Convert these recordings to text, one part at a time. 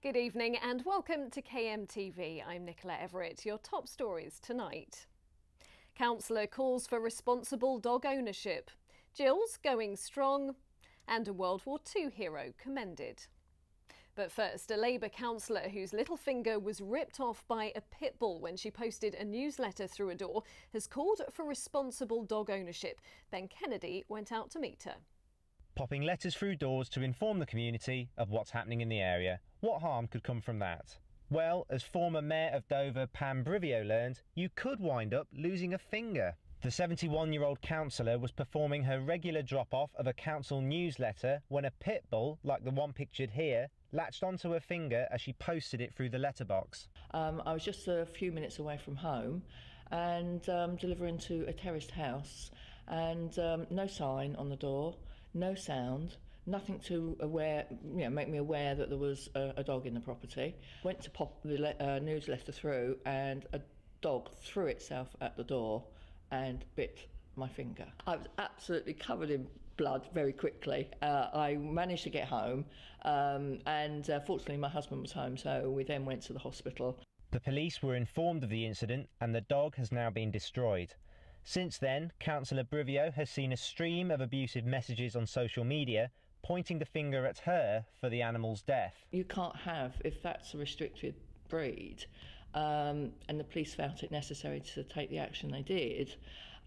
Good evening and welcome to KMTV. I'm Nicola Everett. Your top stories tonight. Councillor calls for responsible dog ownership. Gills going strong. And a World War II hero commended. But first, a Labour councillor whose little finger was ripped off by a pit bull when she posted a newsletter through a door has called for responsible dog ownership. Ben Kennedy went out to meet her. Popping letters through doors to inform the community of what's happening in the area. What harm could come from that? Well, as former Mayor of Dover Pam Brivio learned, you could wind up losing a finger. The 71-year-old councillor was performing her regular drop-off of a council newsletter when a pit bull, like the one pictured here, latched onto her finger as she posted it through the letterbox. I was just a few minutes away from home and delivering to a terraced house, and no sign on the door, no sound, nothing to make me aware that there was a dog in the property. Went to pop the newsletter through and a dog threw itself at the door and bit my finger. I was absolutely covered in blood very quickly. I managed to get home and fortunately my husband was home, so we then went to the hospital. The police were informed of the incident and the dog has now been destroyed. Since then, Councillor Brivio has seen a stream of abusive messages on social media pointing the finger at her for the animal's death. You can't have, if that's a restricted breed, and the police felt it necessary to take the action they did,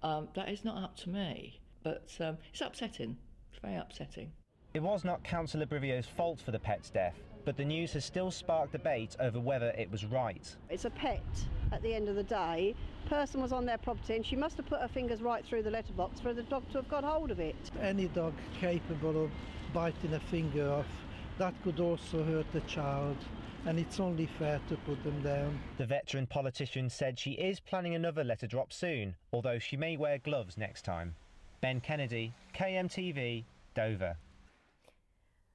that is not up to me. But it's upsetting. It's very upsetting. It was not Councillor Brivio's fault for the pet's death, but the news has still sparked debate over whether it was right. It's a pet at the end of the day. Person was on their property and she must have put her fingers right through the letterbox for the dog to have got hold of it. Any dog capable of biting a finger off, that could also hurt a child, and it's only fair to put them down. The veteran politician said she is planning another letter drop soon, although she may wear gloves next time. Ben Kennedy, KMTV, Dover.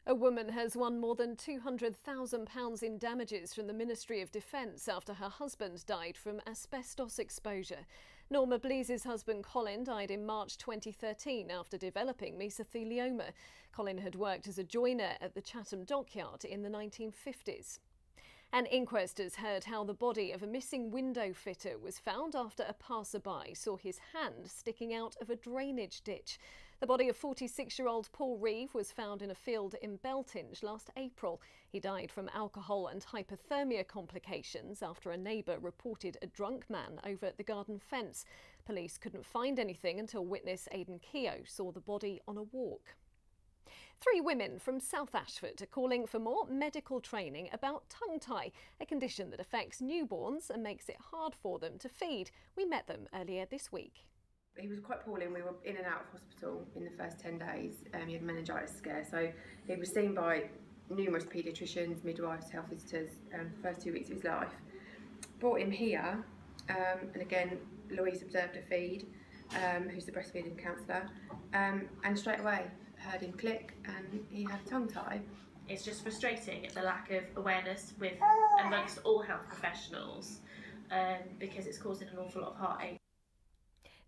A woman has won more than £200,000 in damages from the Ministry of Defence after her husband died from asbestos exposure. Norma Blease's husband Colin died in March 2013 after developing mesothelioma. Colin had worked as a joiner at the Chatham dockyard in the 1950s. An inquest has heard how the body of a missing window fitter was found after a passerby saw his hand sticking out of a drainage ditch. The body of 46-year-old Paul Reeve was found in a field in Beltinge last April. He died from alcohol and hypothermia complications after a neighbour reported a drunk man over the garden fence. Police couldn't find anything until witness Aidan Keogh saw the body on a walk. 3 women from South Ashford are calling for more medical training about tongue tie, a condition that affects newborns and makes it hard for them to feed. We met them earlier this week. He was quite poorly and we were in and out of hospital in the first 10 days. He had meningitis scare, so he was seen by numerous paediatricians, midwives, health visitors the first 2 weeks of his life. Brought him here and again Louise observed a feed, who's the breastfeeding counsellor, and straight away heard him click and he had a tongue tie. It's just frustrating, the lack of awareness amongst all health professionals because it's causing an awful lot of heartache.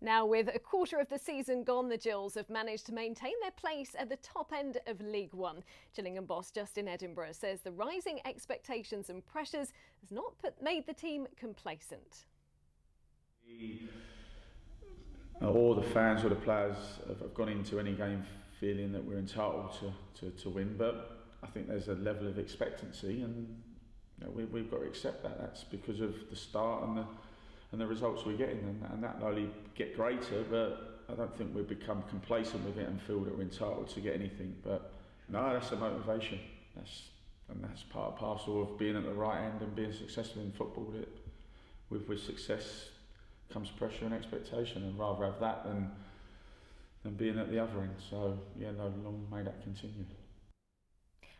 Now, with a quarter of the season gone, the Gills have managed to maintain their place at the top end of League One. Gillingham boss Justin Edinburgh says the rising expectations and pressures has not made the team complacent. All the fans or the players have gone into any game feeling that we're entitled to win, but I think there's a level of expectancy, and we've got to accept that. That's because of the start and the results we're getting, and that will only get greater, but I don't think we've become complacent with it and feel that we're entitled to get anything. But no, that's a motivation. That's part and parcel of being at the right end and being successful in football. With success comes pressure and expectation, and rather have that than being at the other end. So yeah, no, long may that continue.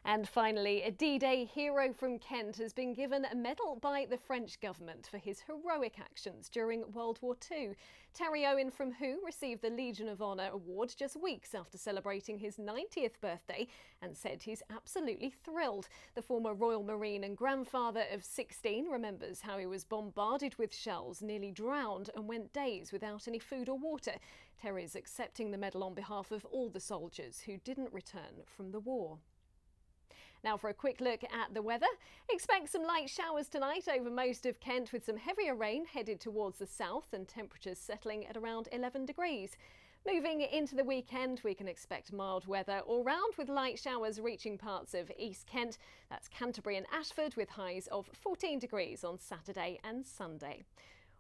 And finally, a D-Day hero from Kent has been given a medal by the French government for his heroic actions during World War II. Terry Owen from Who received the Legion of Honour award just weeks after celebrating his 90th birthday and said he's absolutely thrilled. The former Royal Marine and grandfather of 16 remembers how he was bombarded with shells, nearly drowned and went days without any food or water. Terry's accepting the medal on behalf of all the soldiers who didn't return from the war. Now for a quick look at the weather. Expect some light showers tonight over most of Kent, with some heavier rain headed towards the south and temperatures settling at around 11 degrees. Moving into the weekend, we can expect mild weather all round, with light showers reaching parts of East Kent. That's Canterbury and Ashford, with highs of 14 degrees on Saturday and Sunday.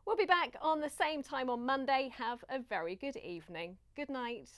We'll be back on the same time on Monday. Have a very good evening. Good night.